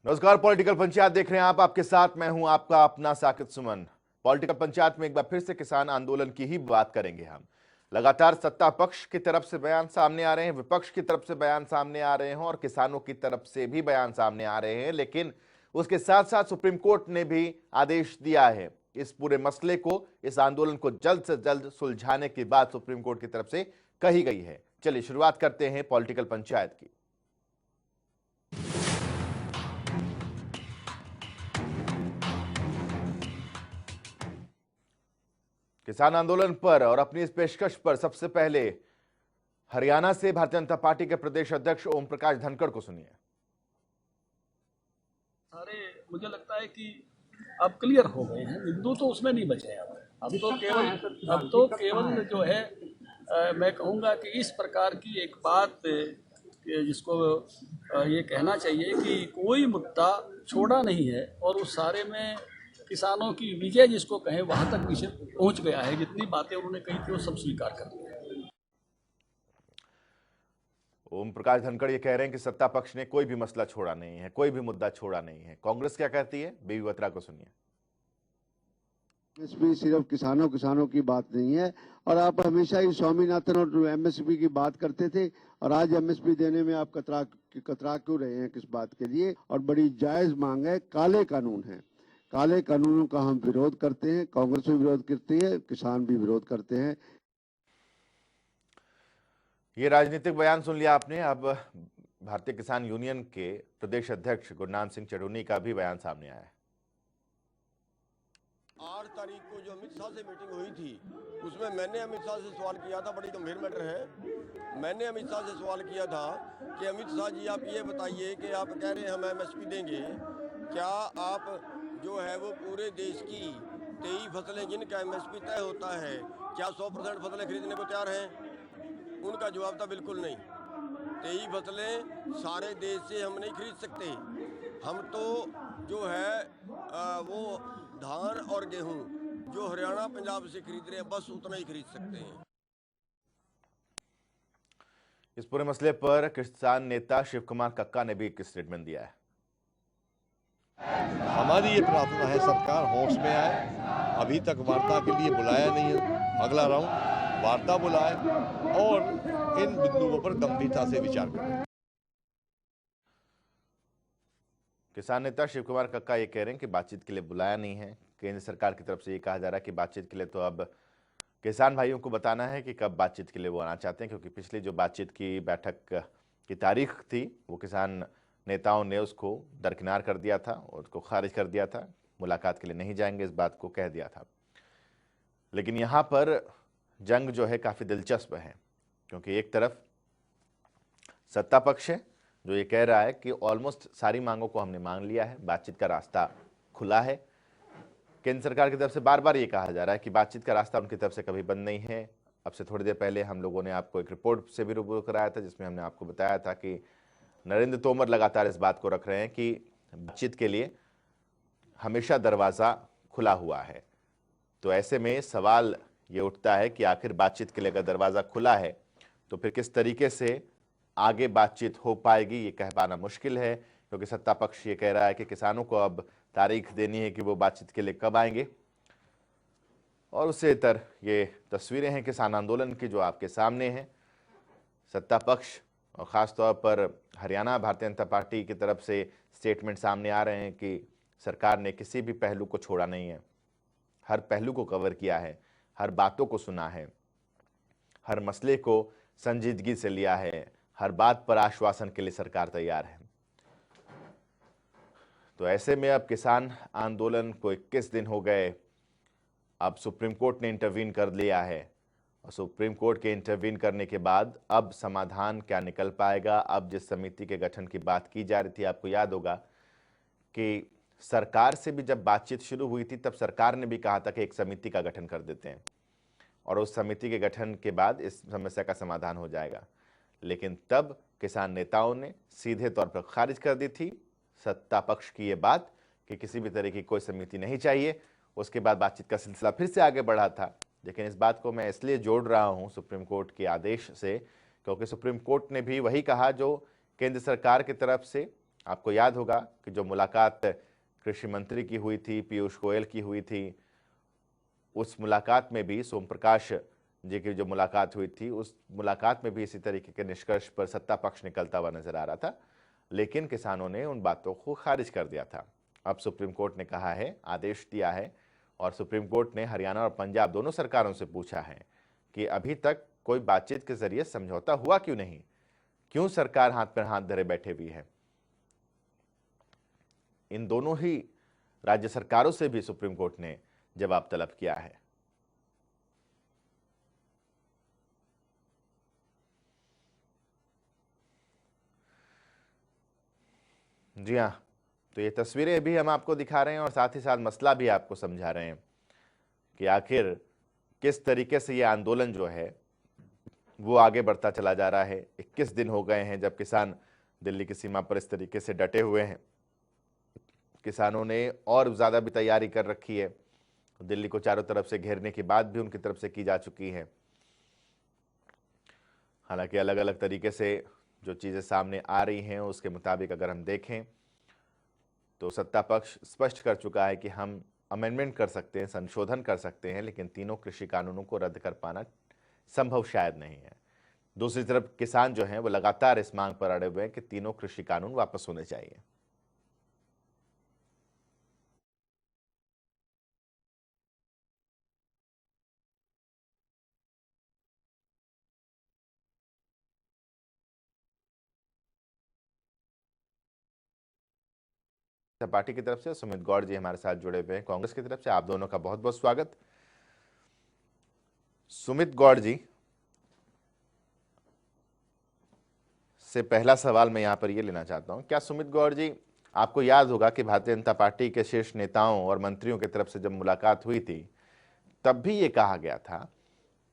नमस्कार, पॉलिटिकल पंचायत देख रहे हैं आप। आपके साथ मैं हूं आपका अपना साकिब सुमन। पॉलिटिकल पंचायत में एक बार फिर से किसान आंदोलन की ही बात करेंगे हम। लगातार सत्ता पक्ष की तरफ से बयान सामने आ रहे हैं, विपक्ष की तरफ से बयान सामने आ रहे हैं और किसानों की तरफ से भी बयान सामने आ रहे हैं। लेकिन उसके साथ साथ सुप्रीम कोर्ट ने भी आदेश दिया है। इस पूरे मसले को, इस आंदोलन को जल्द से जल्द सुलझाने की बात सुप्रीम कोर्ट की तरफ से कही गई है। चलिए शुरुआत करते हैं पॉलिटिकल पंचायत की। किसान आंदोलन पर और अपनी इस पेशकश पर सबसे पहले हरियाणा से भारतीय जनता पार्टी के प्रदेश अध्यक्ष ओम प्रकाश धनखड़ को सुनिए। सारे मुझे लगता है कि अब क्लियर हो गए हैं, हिंदू तो उसमें नहीं बचे हैं। अब तो केवल जो है मैं कहूँगा कि इस प्रकार की एक बात जिसको ये कहना चाहिए कि कोई मुद्दा छोड़ा नहीं है और उस सारे में किसानों की विजय जिसको कहें वहाँ तक विषय पहुँच गया है। जितनी बातें उन्होंने कही थी वो सब स्वीकार कर लिया। ओम प्रकाश धनखड़ ये कह रहे हैं कि सत्ता पक्ष ने कोई भी मसला छोड़ा नहीं है, कोई भी मुद्दा छोड़ा नहीं है। कांग्रेस क्या कहती है, बीबी बत्रा को सुनिए। एमएसपी सिर्फ किसानों की बात नहीं है और आप हमेशा ही स्वामीनाथन और एमएसपी की बात करते थे और आज एमएसपी देने में आप कतरा क्यों रहे हैं, किस बात के लिए? और बड़ी जायज मांग है। काले कानून है, काले कानूनों का हम विरोध करते हैं, कांग्रेस भी विरोध करती है, किसान भी विरोध करते हैं। ये राजनीतिक बयान सुन लिया आपने। अब भारतीय किसान यूनियन के प्रदेश अध्यक्ष गुरनाम सिंह चढ़ूनी का भी बयान सामने आया है। 8 तारीख को जो अमित शाह से मीटिंग हुई थी उसमें मैंने अमित शाह से सवाल किया था, बड़ी गंभीर मैटर है। मैंने अमित शाह से सवाल किया था कि अमित शाह जी आप ये बताइए कि आप कह रहे हैं हम एमएसपी देंगे, क्या आप जो है वो पूरे देश की 23 फसलें जिनका एमएसपी तय होता है, क्या 100% फसलें खरीदने को तैयार हैं? उनका जवाब था बिल्कुल नहीं। 23 फसलें सारे देश से हम नहीं खरीद सकते। हम तो जो है वो धान और गेहूं जो हरियाणा पंजाब से खरीद रहे हैं बस उतना ही खरीद सकते हैं। इस पूरे मसले पर किसान नेता शिव कुमार कक्का ने भी एक स्टेटमेंट दिया है। हमारी ये प्रार्थना है सरकार होश में आए। अभी तक वार्ता के लिए बुलाया नहीं है, अगला राउंड वार्ता बुलाए और इन बिंदुओं पर गंभीरता से विचार करें। किसान नेता शिव कुमार कक्का ये कह रहे हैं कि बातचीत के लिए बुलाया नहीं है। केंद्र सरकार की तरफ से ये कहा जा रहा है कि बातचीत के लिए तो अब किसान भाइयों को बताना है कि कब बातचीत के लिए वो आना चाहते हैं, क्योंकि पिछली जो बातचीत की बैठक की तारीख थी वो किसान नेताओं ने उसको दरकिनार कर दिया था और उसको खारिज कर दिया था। मुलाकात के लिए नहीं जाएंगे, इस बात को कह दिया था। लेकिन यहाँ पर जंग जो है काफ़ी दिलचस्प है, क्योंकि एक तरफ सत्ता पक्ष है जो ये कह रहा है कि ऑलमोस्ट सारी मांगों को हमने मांग लिया है, बातचीत का रास्ता खुला है। केंद्र सरकार की तरफ से बार बार ये कहा जा रहा है कि बातचीत का रास्ता उनकी तरफ से कभी बंद नहीं है। अब से थोड़ी देर पहले हम लोगों ने आपको एक रिपोर्ट से भी रूबरू कराया था, जिसमें हमने आपको बताया था कि नरेंद्र तोमर लगातार इस बात को रख रहे हैं कि बातचीत के लिए हमेशा दरवाज़ा खुला हुआ है। तो ऐसे में सवाल ये उठता है कि आखिर बातचीत के लिए अगर दरवाज़ा खुला है तो फिर किस तरीके से आगे बातचीत हो पाएगी, ये कह पाना मुश्किल है। क्योंकि सत्ता पक्ष ये कह रहा है कि किसानों को अब तारीख देनी है कि वो बातचीत के लिए कब आएंगे। और उससे इतर ये तस्वीरें हैं किसान आंदोलन की जो आपके सामने हैं। सत्ता पक्ष और ख़ास तौर पर हरियाणा भारतीय जनता पार्टी की तरफ से स्टेटमेंट सामने आ रहे हैं कि सरकार ने किसी भी पहलू को छोड़ा नहीं है, हर पहलू को कवर किया है, हर बातों को सुना है, हर मसले को संजीदगी से लिया है, हर बात पर आश्वासन के लिए सरकार तैयार है। तो ऐसे में अब किसान आंदोलन को 21 दिन हो गए। अब सुप्रीम कोर्ट ने इंटरवीन कर लिया है और सुप्रीम कोर्ट के इंटरवीन करने के बाद अब समाधान क्या निकल पाएगा। अब जिस समिति के गठन की बात की जा रही थी, आपको याद होगा कि सरकार से भी जब बातचीत शुरू हुई थी तब सरकार ने भी कहा था कि एक समिति का गठन कर देते हैं और उस समिति के गठन के बाद इस समस्या का समाधान हो जाएगा। लेकिन तब किसान नेताओं ने सीधे तौर पर खारिज कर दी थी सत्ता पक्ष की ये बात कि किसी भी तरह की कोई समिति नहीं चाहिए। उसके बाद बातचीत का सिलसिला फिर से आगे बढ़ा था। लेकिन इस बात को मैं इसलिए जोड़ रहा हूँ सुप्रीम कोर्ट के आदेश से, क्योंकि सुप्रीम कोर्ट ने भी वही कहा जो केंद्र सरकार की तरफ से आपको याद होगा कि जो मुलाकात कृषि मंत्री की हुई थी, पीयूष गोयल की हुई थी, उस मुलाकात में भी सोम प्रकाश जी की जो मुलाकात हुई थी, उस मुलाकात में भी इसी तरीके के निष्कर्ष पर सत्ता पक्ष निकलता हुआ नजर आ रहा था, लेकिन किसानों ने उन बातों को खारिज कर दिया था। अब सुप्रीम कोर्ट ने कहा है, आदेश दिया है, और सुप्रीम कोर्ट ने हरियाणा और पंजाब दोनों सरकारों से पूछा है कि अभी तक कोई बातचीत के जरिए समझौता हुआ क्यों नहीं, क्यों सरकार हाथ पर हाथ धरे बैठे हुई है। इन दोनों ही राज्य सरकारों से भी सुप्रीम कोर्ट ने जवाब तलब किया है। जी हाँ, तो ये तस्वीरें भी हम आपको दिखा रहे हैं और साथ ही साथ मसला भी आपको समझा रहे हैं कि आखिर किस तरीके से ये आंदोलन जो है वो आगे बढ़ता चला जा रहा है। 21 दिन हो गए हैं जब किसान दिल्ली की सीमा पर इस तरीके से डटे हुए हैं। किसानों ने और ज़्यादा भी तैयारी कर रखी है, दिल्ली को चारों तरफ से घेरने की बात भी उनकी तरफ से की जा चुकी है। हालांकि अलग अलग तरीके से जो चीज़ें सामने आ रही हैं उसके मुताबिक अगर हम देखें तो सत्ता पक्ष स्पष्ट कर चुका है कि हम अमेंडमेंट कर सकते हैं, संशोधन कर सकते हैं, लेकिन तीनों कृषि कानूनों को रद्द कर पाना संभव शायद नहीं है। दूसरी तरफ किसान जो हैं वो लगातार इस मांग पर अड़े हुए हैं कि तीनों कृषि कानून वापस होने चाहिए। पार्टी की तरफ से सुमित गौड़ जी हमारे साथ जुड़े हुए हैं, कांग्रेस की तरफ से आप दोनों का बहुत बहुत स्वागत। सुमित गौड़ जी से पहला सवाल मैं यहां पर यह लेना चाहता हूं, क्या सुमित गौड़ जी आपको याद होगा कि भारतीय जनता पार्टी के शीर्ष नेताओं और मंत्रियों की तरफ से जब मुलाकात हुई थी तब भी ये कहा गया था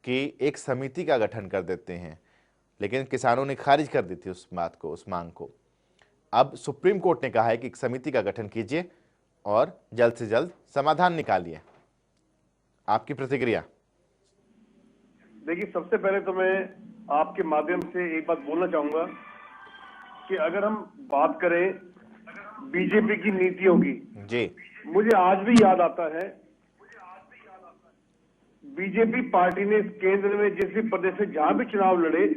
कि एक समिति का गठन कर देते हैं, लेकिन किसानों ने खारिज कर दी थी उस बात को, उस मांग को। अब सुप्रीम कोर्ट ने कहा है कि एक समिति का गठन कीजिए और जल्द से जल्द समाधान निकालिए। आपकी प्रतिक्रिया? देखिए, सबसे पहले तो मैं आपके माध्यम से एक बात बोलना चाहूंगा कि अगर हम बात करें बीजेपी की नीतियों की, जी, मुझे आज भी याद आता है बीजेपी पार्टी ने केंद्र में जिस भी प्रदेश में जहां भी चुनाव लड़े,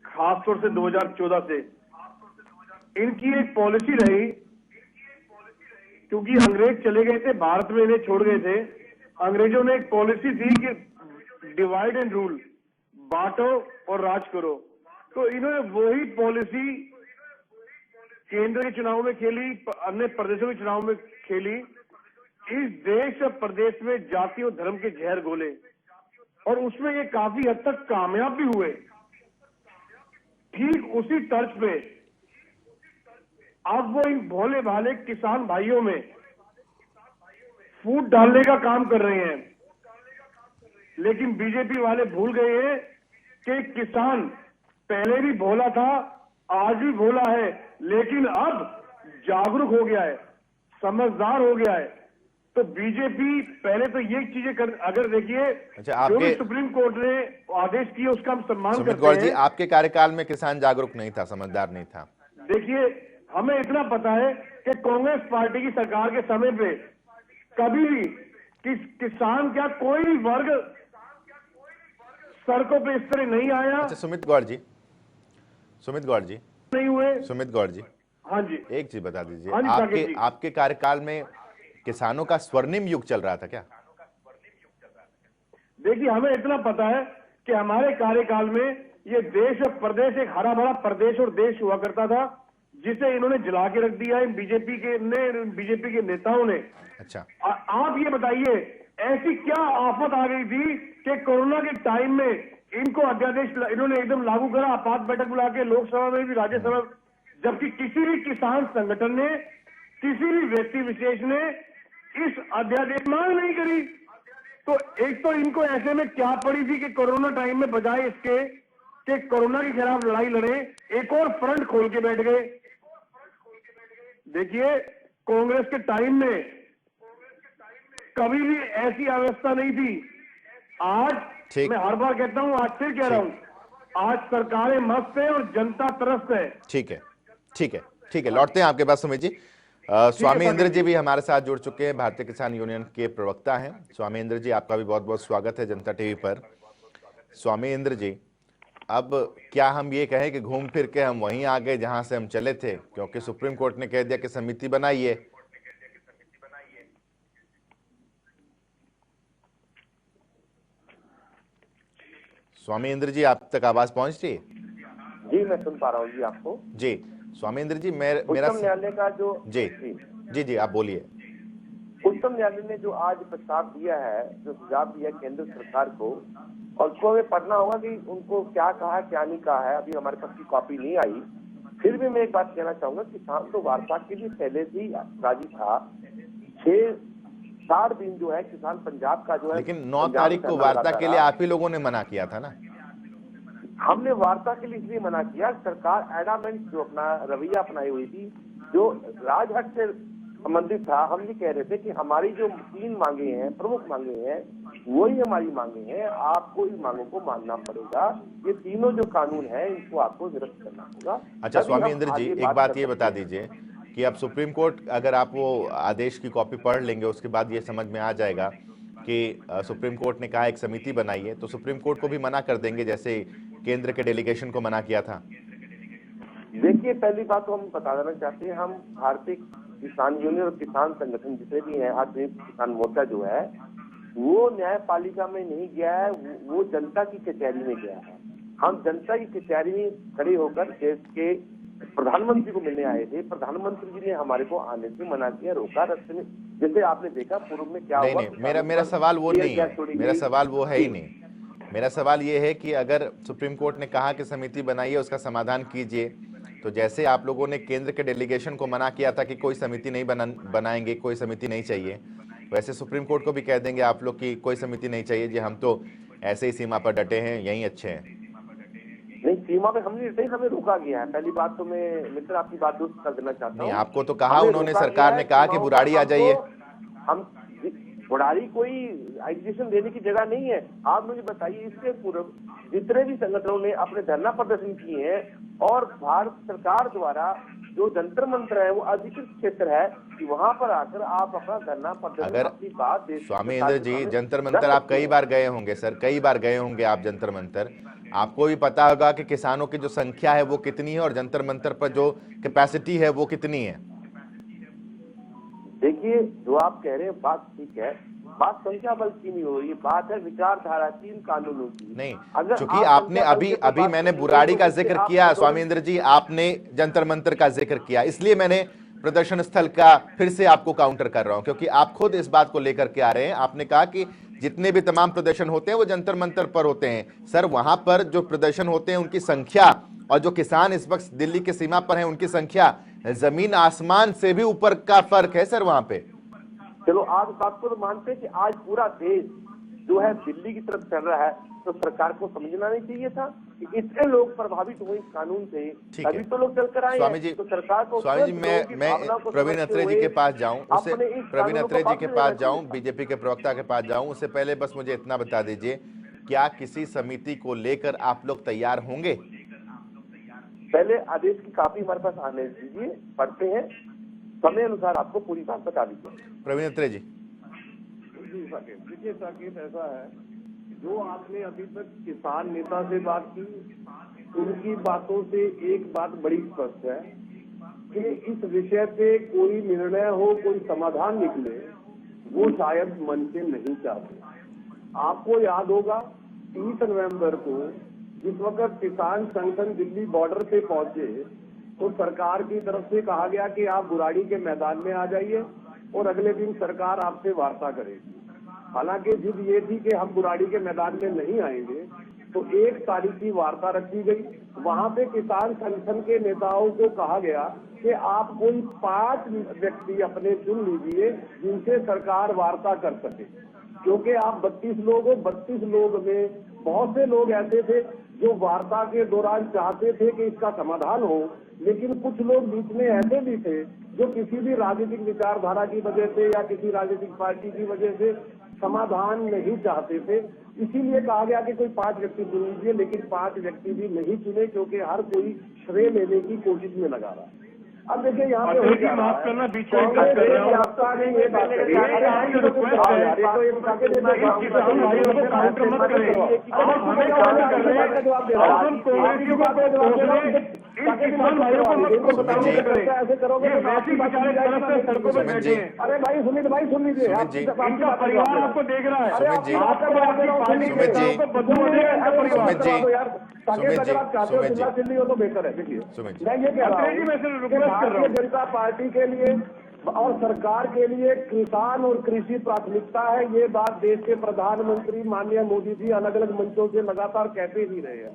खासतौर से 2014 से इनकी एक पॉलिसी रही, क्योंकि अंग्रेज चले गए थे, भारत में इन्हें छोड़ गए थे। अंग्रेजों ने एक पॉलिसी थी कि डिवाइड एंड रूल, बांटो और राज करो। तो इन्होंने वही पॉलिसी केंद्र के चुनाव में खेली, अन्य प्रदेशों के चुनाव में खेली। इस देश और प्रदेश में जाति और धर्म के जहर घोले और उसमें ये काफी हद तक कामयाब भी हुए। ठीक उसी तर्ज पे अब वो इन भोले भाले किसान भाइयों में फूट डालने का काम कर रहे हैं, लेकिन बीजेपी वाले भूल गए हैं कि किसान पहले भी भोला था, आज भी भोला है, लेकिन अब जागरूक हो गया है, समझदार हो गया है। तो बीजेपी पहले तो ये चीजें अगर देखिए, जो भी सुप्रीम कोर्ट ने आदेश किए उसका हम सम्मान करते हैं। जी, आपके कार्यकाल में किसान जागरूक नहीं था, समझदार नहीं था? देखिए, हमें इतना पता है कि कांग्रेस पार्टी की सरकार के समय पे कभी भी किसान क्या कोई भी वर्ग सड़कों पे इस तरह नहीं आया। अच्छा, सुमित गौड़ जी नहीं हुए। सुमित गौड़ जी, हाँ जी, एक चीज बता दीजिए, हाँ जी, आपके कार्यकाल में किसानों का स्वर्णिम युग चल रहा था क्या? देखिए, हमें इतना पता है कि हमारे कार्यकाल में ये देश और प्रदेश एक हरा भरा प्रदेश और देश हुआ करता था, जिसे इन्होंने जला के रख दिया है बीजेपी के नेताओं ने। अच्छा, आप ये बताइए, ऐसी क्या आफत आ गई थी कि कोरोना के टाइम में इनको अध्यादेश इन्होंने एकदम लागू करा, आपात बैठक बुला के लोकसभा में भी, राज्यसभा, जबकि किसी भी किसान संगठन ने, किसी भी व्यक्ति विशेष ने इस अध्यादेश मांग नहीं करी। तो एक तो इनको ऐसे में क्या पड़ी थी कि कोरोना टाइम में बजाय इसके कि कोरोना के खिलाफ लड़ाई लड़े, एक और फ्रंट खोल के बैठ गए। देखिए, कांग्रेस के टाइम में कभी भी ऐसी अवस्था नहीं थी। आज मैं हर बार कहता हूं, आज फिर कह रहा हूं, आज सरकारें मस्त है और जनता त्रस्त है। ठीक है, ठीक है, लौटते हैं आपके पास सुमित जी। स्वामी इंद्र जी भी हमारे साथ जुड़ चुके हैं, भारतीय किसान यूनियन के प्रवक्ता हैं। स्वामी इंद्र जी, आपका भी बहुत बहुत स्वागत है जनता टीवी पर। स्वामी इंद्र जी, अब क्या हम ये कहें कि घूम फिर के हम वहीं आ गए जहां से हम चले थे, क्योंकि सुप्रीम कोर्ट ने कह दिया कि समिति बनाइए। स्वामी इंद्र जी, आप तक आवाज पहुंच रही है? जी, मैं सुन पा रहा हूँ जी आपको। जी स्वामी इंद्र जी, मेरा उच्चतम न्यायालय का जो जी आप बोलिए। उच्चतम न्यायालय ने जो आज प्रस्ताव दिया है, जो सुझाव दिया केंद्र सरकार को, और उसको हमें पढ़ना होगा कि उनको क्या कहा क्या नहीं कहा है। अभी हमारे पास की कॉपी नहीं आई। फिर भी मैं एक बात कहना चाहूंगा, किसान तो वार्ता के लिए पहले से ही राजी था। 6-7 दिन जो है किसान पंजाब का जो है, लेकिन 9 तारीख को वार्ता के लिए आप ही लोगों ने मना किया था ना। हमने वार्ता के लिए इसलिए मना किया, सरकार एडामेंट जो अपना रवैया अपनाई हुई थी, जो राजहट से संबंधित था। हम ये कह रहे थे कि हमारी जो 3 मांगे हैं, प्रमुख मांगे हैं, वही हमारी मांगे हैं। आपको इन मांगों को मानना पड़ेगा। ये तीनों जो कानून है, इनको आपको निरस्त करना होगा। अच्छा स्वामी इंद्र जी, एक बात ये बता दीजिए कि अब सुप्रीम कोर्ट, अगर आप वो आदेश की कॉपी पढ़ लेंगे, उसके बाद ये समझ में आ जाएगा कि सुप्रीम कोर्ट ने कहा एक समिति बनाई है, तो सुप्रीम कोर्ट को भी मना कर देंगे जैसे केंद्र के डेलीगेशन को मना किया था। देखिए, पहली बात तो हम बता देना चाहते हैं, हम भारतीय किसान यूनियन और किसान संगठन जितने भी हैं, आज किसान मोर्चा जो है, वो न्यायपालिका में नहीं गया है, वो जनता की कचहरी में गया है। हम जनता की कचहरी में खड़े होकर देश के प्रधानमंत्री को मिलने आए थे। प्रधानमंत्री जी ने हमारे को आने से मना किया, रोका रास्ते में। जैसे आपने देखा पूर्व में क्या हुआ। नहीं, मेरा सवाल वो नहीं है, मेरा सवाल वो है ही नहीं। मेरा सवाल ये है कि अगर सुप्रीम कोर्ट ने कहा कि समिति बनाइए, उसका समाधान कीजिए, तो जैसे आप लोगों ने केंद्र के डेलीगेशन को मना किया था कि कोई समिति नहीं बनाएंगे, कोई समिति नहीं चाहिए, वैसे सुप्रीम कोर्ट को भी कह देंगे आप लोग की कोई समिति नहीं चाहिए जी, हम तो ऐसे ही सीमा पर डटे हैं, यही अच्छे हैं। नहीं, सीमा पे हम नहीं डटे, हमें रोका गया है। पहली बात तो मैं मित्र आपकी बात दुरुस्त कर देना चाहता हूँ। नहीं, आपको तो कहा उन्होंने, सरकार ने कहा कि बुराड़ी आ जाइए। हम बुराड़ी कोई एग्जीबिशन देने की जगह नहीं है। आप मुझे बताइए, इससे पूर्व जितने भी संगठनों ने अपने धरना प्रदर्शन किए हैं, और भारत सरकार द्वारा जो जंतर मंत्र है वो अधिकृत क्षेत्र है, कि वहां पर आकर आप अपना धरना प्रदर्शन, अपनी बात दे। स्वामी इंद्र जी, जंतर मंतर आप कई बार गए होंगे सर, कई बार गए होंगे आप जंतर मंतर। आपको भी पता होगा कि किसानों की जो संख्या है वो कितनी है और जंतर मंतर पर जो कैपेसिटी है वो कितनी है। देखिए, जो आप कह रहे हैं बात ठीक है, बात संख्या बल की नहीं हो रही, बात है विचारधारा की, इन कानूनों की। नहीं, क्योंकि आपने अभी मैंने बुराड़ी का जिक्र किया स्वामी इंद्र जी, आपने जंतर मंतर का जिक्र किया, इसलिए मैंने प्रदर्शन स्थल का फिर से आपको काउंटर कर रहा हूं, क्योंकि आप खुद इस बात को लेकर के आ रहे हैं। आपने कहा कि जितने भी तमाम प्रदर्शन होते हैं वो जंतर मंतर पर होते हैं। सर, वहां पर जो प्रदर्शन होते हैं उनकी संख्या और जो किसान इस वक्त दिल्ली की सीमा पर हैं उनकी संख्या जमीन आसमान से भी ऊपर का फर्क है सर वहां पे। चलो, आज बात को तो मानते हैं कि आज पूरा देश जो है दिल्ली की तरफ चल रहा है, तो सरकार को समझना नहीं चाहिए था कि इतने लोग प्रभावित हुए इस कानून से, तभी तो लोग चलकर आए। स्वामी जी, तो सरकार को, स्वामी जी, मैं प्रवीण अत्रे जी के पास जाऊं, उससे प्रवीण अत्रे जी के पास जाऊं, बीजेपी के प्रवक्ता के पास जाऊं, उससे पहले बस मुझे इतना बता दीजिए, क्या किसी समिति को लेकर आप लोग तैयार होंगे? पहले आदेश की कॉपी हमारे पास आने दीजिए, पढ़ते हैं, समय अनुसार आपको पूरी बात बता दीजिए। प्रवीण अत्रे जी। देखिए साकेत, ऐसा है, जो आपने अभी तक किसान नेता से बात की, उनकी बातों से एक बात बड़ी स्पष्ट है कि इस विषय पे कोई निर्णय हो, कोई समाधान निकले, वो शायद मन से नहीं चाहते। आपको याद होगा 30 नवंबर को जिस वक्त किसान संगठन दिल्ली बॉर्डर पे पहुंचे, तो सरकार की तरफ से कहा गया कि आप बुराड़ी के मैदान में आ जाइए और अगले दिन सरकार आपसे वार्ता करेगी। हालांकि जिद ये थी कि हम बुराड़ी के मैदान में नहीं आएंगे, तो 1 तारीख की वार्ता रखी गई। वहां पे किसान संगठन के नेताओं को कहा गया कि आप कोई 5 व्यक्ति अपने चुन लीजिए जिनसे सरकार वार्ता कर सके, क्योंकि आप 32 लोग हो। 32 लोग में बहुत से लोग ऐसे थे जो वार्ता के दौरान चाहते थे कि इसका समाधान हो, लेकिन कुछ लोग बीच में ऐसे भी थे जो किसी भी राजनीतिक विचारधारा की वजह से या किसी राजनीतिक पार्टी की वजह से समाधान नहीं चाहते थे। इसीलिए कहा गया कि कोई 5 व्यक्ति चुन लीजिए, लेकिन 5 व्यक्ति भी नहीं चुने, क्योंकि हर कोई श्रेय लेने की कोशिश में लगा रहा। अब देखिए यहाँ पे अतुल जी माफ करना, बीच में कट कर रहा हूँ। आपसे रिक्वेस्ट है किसान भाइयों को काउंटर मत करें। आप हमें काउंटर कर रहे हैं, आप हम कांग्रेस की बात सोच रहे हैं, इन किसान भाइयों को मत काउंटर करें। ऐसे करोगे ये वैसी बेचारे तरफ से सड़कों पर बैठे हैं, अरे भाई सुमित भाई सुन लीजिए, इनका परिवार आपको देख रहा है। अरे आपका पार्टी सुमित जी, को बदलू देगा इनका परिवार। सुमित जी, यार ताकि सुमित जी, अगर आप चाहते हो सुमित जी। चिल्ला चिल्ली हो तो बेहतर है। देखिए सुमित जी। मैं ये कह रहा अतुल जी, मैं सिर्फ हूँ कि रिक्वेस्ट कर रहा भारतीय हूँ। जनता पार्टी के लिए और सरकार के लिए किसान और कृषि प्राथमिकता है। ये बात देश के प्रधानमंत्री माननीय मोदी जी अलग अलग मंचों से लगातार कहते ही रहे हैं।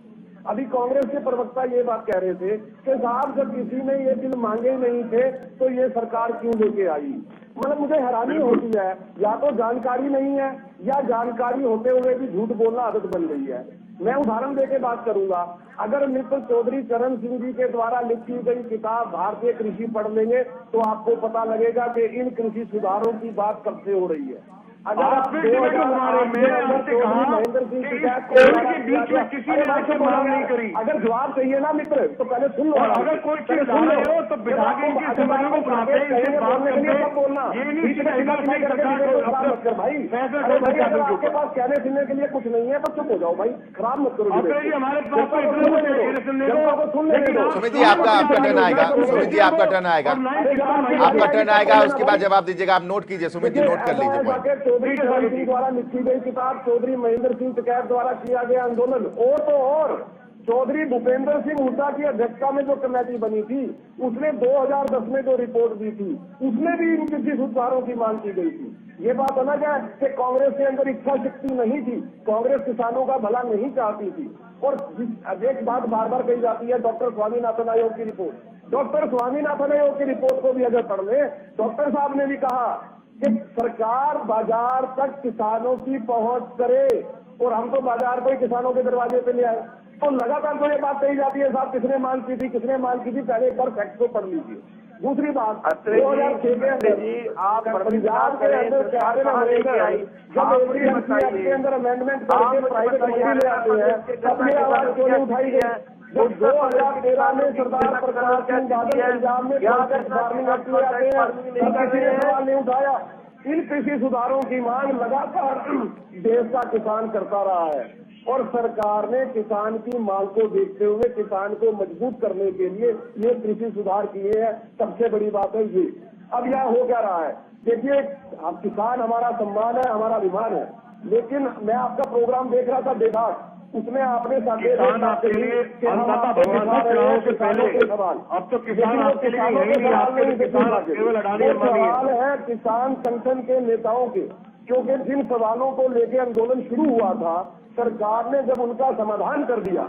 अभी कांग्रेस के प्रवक्ता ये बात कह रहे थे कि साहब जब किसी ने ये बिल मांगे नहीं थे तो ये सरकार क्यों लेके आई। मतलब मुझे हैरानी होती है, या तो जानकारी नहीं है या जानकारी होते हुए भी झूठ बोलना आदत बन गई है। मैं उदाहरण देके बात करूंगा, अगर मित्र चौधरी चरण सिंह जी के द्वारा लिखी गई किताब भारतीय कृषि पढ़ लेंगे तो आपको पता लगेगा कि इन कृषि सुधारों की बात कब से हो रही है। अगर आप फिर से मैंने आपसे कहा महेंद्र सिंह कि इस कोविड के बीच में किसी ने आपसे मांग नहीं करी। अगर जवाब चाहिए ना मित्र तो पहले सुन लो। और अगर कोई चीज ला रहे हो तो बिठा के इनके संबंध को बुलाते हैं, इनसे बात करते हैं। बोलना ये नहीं सीधा भाई सरकार को भाई फैसला अरे भाई कर अगर आपके पास कहने सुनने के लिए कुछ नहीं है तो चुप हो जाओ भाई, खराब मत करो। अतुल जी, हमारे पास तो इतना कुछ है, सुनने दो। लेकिन सुमित जी, आपका टर्न आएगा। सुमित जी, आपका टर्न आएगा। आपका टर्न आएगा, उसके बाद जवाब दीजिएगा। आप नोट कीजिए सुमित जी, नोट कर लीजिए पॉइंट। चौधरी चरण सिंह द्वारा लिखी गई किताब, चौधरी महेंद्र सिंह टिकैत द्वारा किया गया आंदोलन, और चौधरी भूपेंद्र सिंह हुड्डा की अध्यक्षता में जो कमेटी बनी थी उसने 2010 में जो रिपोर्ट दी थी उसमें भी इन कृषि सुधारों की मांग की गई थी। ये बात अलग है कि कांग्रेस के अंदर इच्छा शक्ति नहीं थी, कांग्रेस किसानों का भला नहीं चाहती थी। और एक बात बार बार कही जाती है, डॉक्टर स्वामीनाथन आयोग की रिपोर्ट, डॉक्टर स्वामीनाथन आयोग की रिपोर्ट को भी अगर पढ़ ले, डॉक्टर साहब ने भी कहा कि सरकार बाजार तक किसानों की पहुंच करे, और हम तो बाजार को ही किसानों के दरवाजे पे ले आए। तो लगातार तो ये बात कही जाती है साहब किसने मांग की थी, किसने मांग की थी, पहले एक बार फैक्ट को पढ़ लीजिए। दूसरी बात, 2006 के अंदर आप पंजाब के अंदर क्या जब एवरी एक्ट के अंदर अमेंडमेंट करके प्राइवेट कंपनी ले आते हैं तब ये आवाज क्यों नहीं उठाई गई। जब 2013 में सरदार प्रकाश सिंह बादल पंजाब में फार्मिंग एक्ट ले आते हैं तब किसी ने सवाल नहीं उठाया। इन कृषि सुधारों की मांग लगातार देश का किसान करता रहा है और सरकार ने किसान की मांग को देखते हुए किसान को मजबूत करने के लिए ये कृषि सुधार किए हैं। सबसे बड़ी बात है ये। अब यह हो क्या रहा है, देखिए अब किसान हमारा सम्मान है, हमारा अभिमान है, लेकिन मैं आपका प्रोग्राम देख रहा था बेदाग, उसमें आपने किसान आपके लिए अन्नदाता भगवान था चुनाव से पहले। अब तो किसान आपके लिए है ही नहीं, आपके लिए किसान केवल अडानी अंबानी सवाल है किसान संगठन के नेताओं के, क्योंकि जिन सवालों को लेकर आंदोलन शुरू हुआ था सरकार ने जब उनका समाधान कर दिया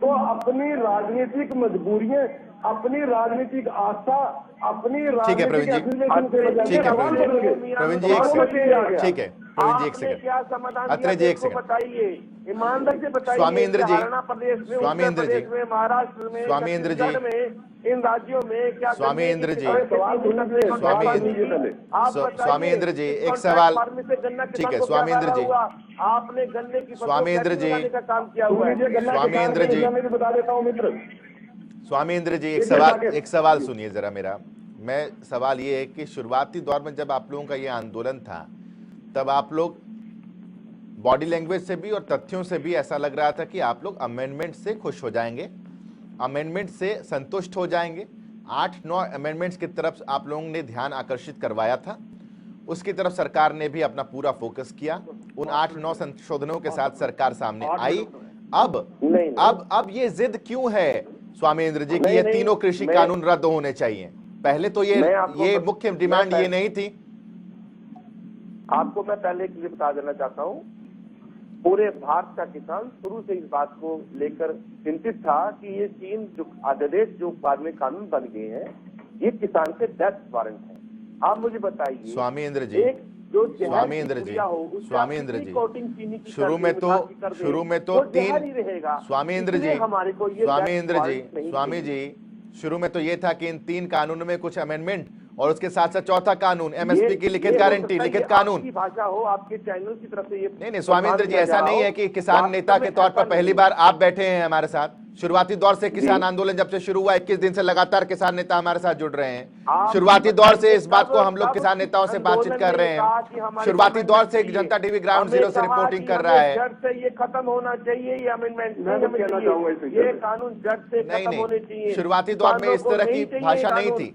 तो अपनी राजनीतिक मजबूरियां, अपनी राजनीतिक आस्था, अपनी ठीक है प्रवीण जी, ठीक है प्रवीण जी, एक सेकंड, ठीक है प्रवीण जी, एक सेकंड, क्या समाधान अत्रे जी, एक सेकंड, बताइए, ईमानदारी से बताइए। स्वामी इंद्र जी, प्रदेश में, स्वामी इंद्र जी, महाराष्ट्र में, स्वामी इंद्र जी, इन राज्यों में क्या स्वामी इंद्र जी, स्वामी इंद्र जी, एक सवाल, ठीक है स्वामी इंद्र जी, आपने गन्ने की स्वामी इंद्र जी, का काम किया हुआ है। स्वामी इंद्र जी, बता देता हूँ मित्र, स्वामी इंद्र जी, एक सवाल सुनिए जरा मेरा। मैं सवाल ये है कि शुरुआती दौर में जब आप लोगों का ये आंदोलन था तब आप लोग बॉडी लैंग्वेज से भी और तथ्यों से भी ऐसा लग रहा था कि आप लोग अमेंडमेंट से खुश हो जाएंगे, अमेंडमेंट से संतुष्ट हो जाएंगे। 8-9 अमेंडमेंट्स की तरफ आप लोगों ने ध्यान आकर्षित करवाया था, उसकी तरफ सरकार ने भी अपना पूरा फोकस किया। उन 8-9 संशोधनों के साथ सरकार सामने आई। अब ये जिद क्यों है स्वामी इंद्र जी की ये तीनों कृषि कानून रद्द होने चाहिए? पहले तो ये मुख्य डिमांड ये नहीं थी। आपको मैं पहले के लिए बता देना चाहता हूँ, पूरे भारत का किसान शुरू से इस बात को लेकर चिंतित था कि ये 3 जो अध्यादेश जो बाद में कानून बन गए हैं ये किसान के डेथ वारंट है। आप मुझे बताइए स्वामी इंद्र जी, स्वामी इंद्र जी, स्वामी इंद्र जी, शुरू में तो 3, स्वामी इंद्र जी, स्वामी इंद्र जी, स्वामी जी, शुरू में तो ये था कि इन 3 कानूनों में कुछ अमेंडमेंट और उसके साथ साथ चौथा कानून एमएसपी की लिखित गारंटी, लिखित कानून। आपकी भाषा हो, आपके चैनल की तरफ से ये नहीं स्वामींद्र जी, ऐसा नहीं है कि किसान नेता के तौर पर पहली बार आप बैठे हैं हमारे साथ। शुरुआती दौर से किसान आंदोलन जब से शुरू हुआ 21 दिन से लगातार किसान नेता हमारे साथ जुड़ रहे हैं। शुरुआती दौर से इस बात को हम लोग किसान नेताओं से बातचीत कर रहे हैं। शुरुआती दौर से जनता टीवी ग्राउंड जीरो से रिपोर्टिंग कर रहा है। जड़ से ये खत्म होना चाहिए, ये अमेंडमेंट ये कानून जड़ से खत्म होने चाहिए। शुरुआती दौर में इस तरह की भाषा नहीं थी।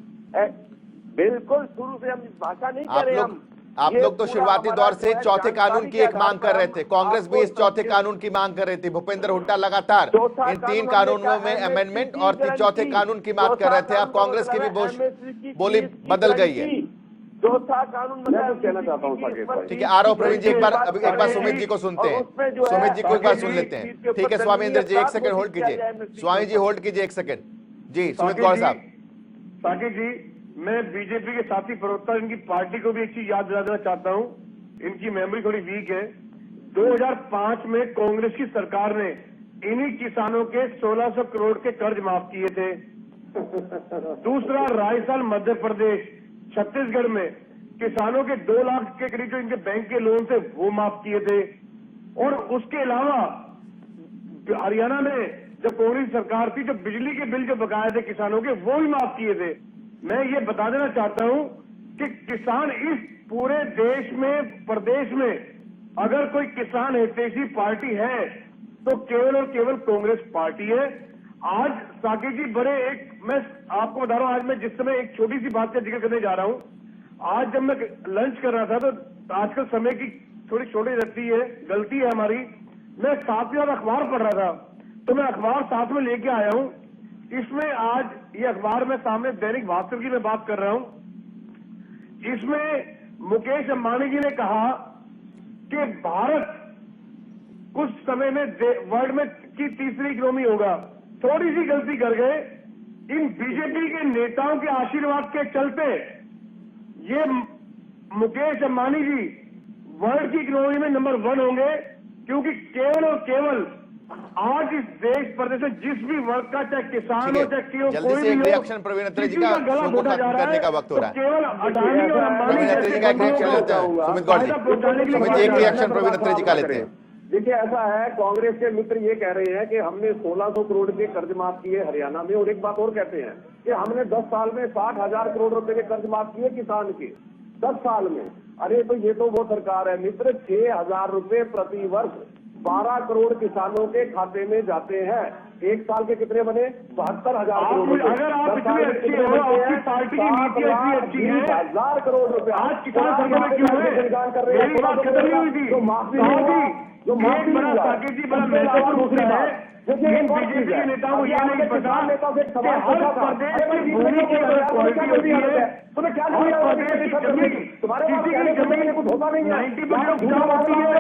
बिल्कुल शुरू से हम भाषा नहीं कर रहे। आप लोग तो शुरुआती दौर से चौथे कानून की एक मांग कर रहे थे। कांग्रेस भी इस चौथे कानून की मांग कर रही थी। भूपेंद्र हुड्डा लगातार इन 3 कानूनों में अमेंडमेंट और चौथे कानून की बात कर रहे थे। अब कांग्रेस की भी बोली बदल गई है। चौथा कानून कहना चाहता हूँ। ठीक है, आरव प्रवीण जी एक बार सुमित जी को सुनते हैं। सुमित जी को एक बार सुन लेते हैं। ठीक है स्वामींद्र जी, 1 सेकंड होल्ड कीजिए। स्वामी जी होल्ड कीजिए 1 सेकंड जी। सुमित गौड़ साहब। साकिब जी, मैं बीजेपी के साथी प्रवक्ता इनकी पार्टी को भी एक चीज याद दिला देना चाहता हूं, इनकी मेमोरी थोड़ी वीक है। 2005 में कांग्रेस की सरकार ने इन्हीं किसानों के 1600 करोड़ के कर्ज माफ किए थे। दूसरा, राजस्थान, मध्य प्रदेश, छत्तीसगढ़ में किसानों के 2 लाख के करीब जो इनके बैंक के लोन थे वो माफ किए थे। और उसके अलावा हरियाणा में जब कांग्रेस सरकार थी, जो बिजली के बिल जो बकाए थे किसानों के वो भी माफ किए थे। मैं ये बता देना चाहता हूं कि किसान इस पूरे देश में, प्रदेश में अगर कोई किसान हितैषी पार्टी है तो केवल और केवल कांग्रेस पार्टी है। आज साकिब जी मैं आपको बता रहा हूं, आज मैं जिस समय एक छोटी सी बात का जिक्र करने जा रहा हूं। आज जब मैं लंच कर रहा था तो आजकल समय की थोड़ी छोटी रहती है, गलती है हमारी। मैं साथ में अखबार पढ़ रहा था तो मैं अखबार साथ में लेके आया हूं। इसमें आज ये अखबार में सामने दैनिक भास्कर की मैं बात कर रहा हूं। इसमें मुकेश अंबानी जी ने कहा कि भारत कुछ समय में वर्ल्ड में की तीसरी इकोनॉमी होगा। थोड़ी सी गलती कर गए। इन बीजेपी के नेताओं के आशीर्वाद के चलते ये मुकेश अंबानी जी वर्ल्ड की इकोनॉमी में नंबर 1 होंगे, क्योंकि केवल और केवल आज इस देश प्रदेश में जिस भी वर्ग का, चाहे किसान हो चाहे कोई भी हो, रिएक्शन प्रवीण अत्रे जी का गला घोटा जा रहा है। का वक्त हो रहा है। केवल अडानी और अंबानी प्रवीण अत्रे जी का एक रिएक्शन लेते हैं। सुमित गौड़ जी, सुमित जी एक रिएक्शन प्रवीण अत्रे जी का लेते हैं। देखिए ऐसा है, कांग्रेस के मित्र ये कह रहे हैं कि हमने 1600 करोड़ के कर्ज माफ किए हरियाणा में, और एक बात और कहते हैं कि हमने 10 साल में 60,000 करोड़ रुपए के कर्ज माफ किए किसान के 10 साल में। अरे तो ये तो वो सरकार है मित्र, 6,000 रुपए प्रति वर्ष 12 करोड़ किसानों के खाते में जाते हैं। एक साल के कितने बने? 72,000 करोड़। अगर आप इतनी अच्छी हो, आपकी पार्टी की नीति इतनी अच्छी है, 20,000 करोड़ रुपए आज किसान सरकार में क्यों है? मेरी बात खत्म नहीं हुई थी। जो माफी जो माफी बड़ा साकिब जी, बड़ा महत्वपूर्ण मुद्दा है। इन बीजेपी के नेताओं को ये नहीं पता कि हर प्रदेश की भूमि की अलग क्वालिटी होती है। तुम्हें क्या हर प्रदेश की जमीन, किसी की जमीन कुछ होता नहीं है, 90% उपजाऊ होती है,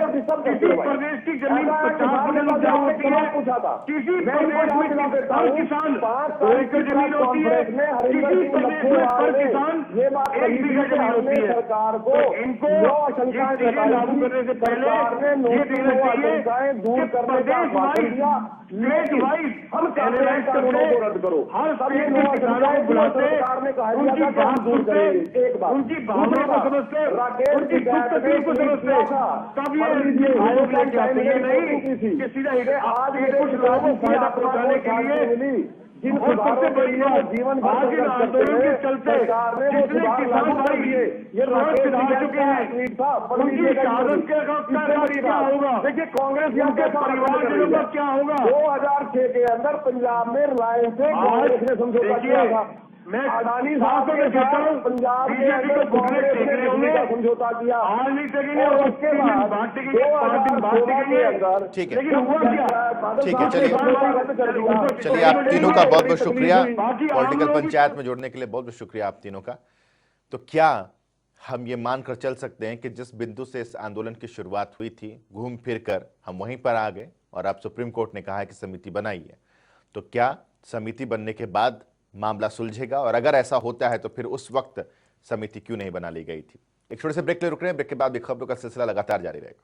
किसी प्रदेश की जमीन 50% उपजाऊ होती है, किसी प्रदेश में हर किसान 2 एकड़ जमीन होती है, किसी प्रदेश में हर किसान 1 बीघा जमीन होती है। सरकार को इनको ये चीजें लागू करने से पहले ये देखना चाहिए दूर कि करने का प्रदेश वाइज, स्टेट वाइज हम एनालाइज करते, रद्द करो। हर स्टेट के किसानों को बुलाते, उनकी बात सुनते, उनकी भावनाओं को समझते, उनकी दुख तकलीफ को समझते, तब ये आयोग लेके आते हैं। नहीं कि सीधा आज कुछ लोगों को फायदा पहुंचाने के लिए। और सबसे बड़ी बात, आज इन आंदोलन के चलते जितने किसान भाई ये रोज सुधार चुके हैं, उनकी शहादत के क्या होगा? देखिए कांग्रेस उनके परिवारजनों का क्या होगा? 2006 के अंदर पंजाब में रिलायंस से कांग्रेस ने समझौता किया था। मैं अडानी साफ साहब में कहता हूँ, पंजाब के बीजेपी को घुटने टेकने होंगे, समझौता किया। आज नहीं टेकेंगे और उसके बाद बात टेकेंगे, 5 दिन बाद टेकेंगे। ठीक है, लेकिन हुआ क्या? ठीक है, चलिए आप तीनों का बहुत बहुत शुक्रिया। पॉलिटिकल पंचायत में जोड़ने के लिए बहुत बहुत शुक्रिया आप तीनों का। तो क्या हम ये मानकर चल सकते हैं कि जिस बिंदु से इस आंदोलन की शुरुआत हुई थी, घूम फिर कर हम वहीं पर आ गए और अब सुप्रीम कोर्ट ने कहा है कि समिति बनाई है। तो क्या समिति बनने के बाद मामला सुलझेगा? और अगर ऐसा होता है तो फिर उस वक्त समिति क्यों नहीं बना ली गई थी? एक छोटे से ब्रेक ले रुक रहे हैं। ब्रेक के बाद भी खबरों का सिलसिला लगातार जारी रहेगा।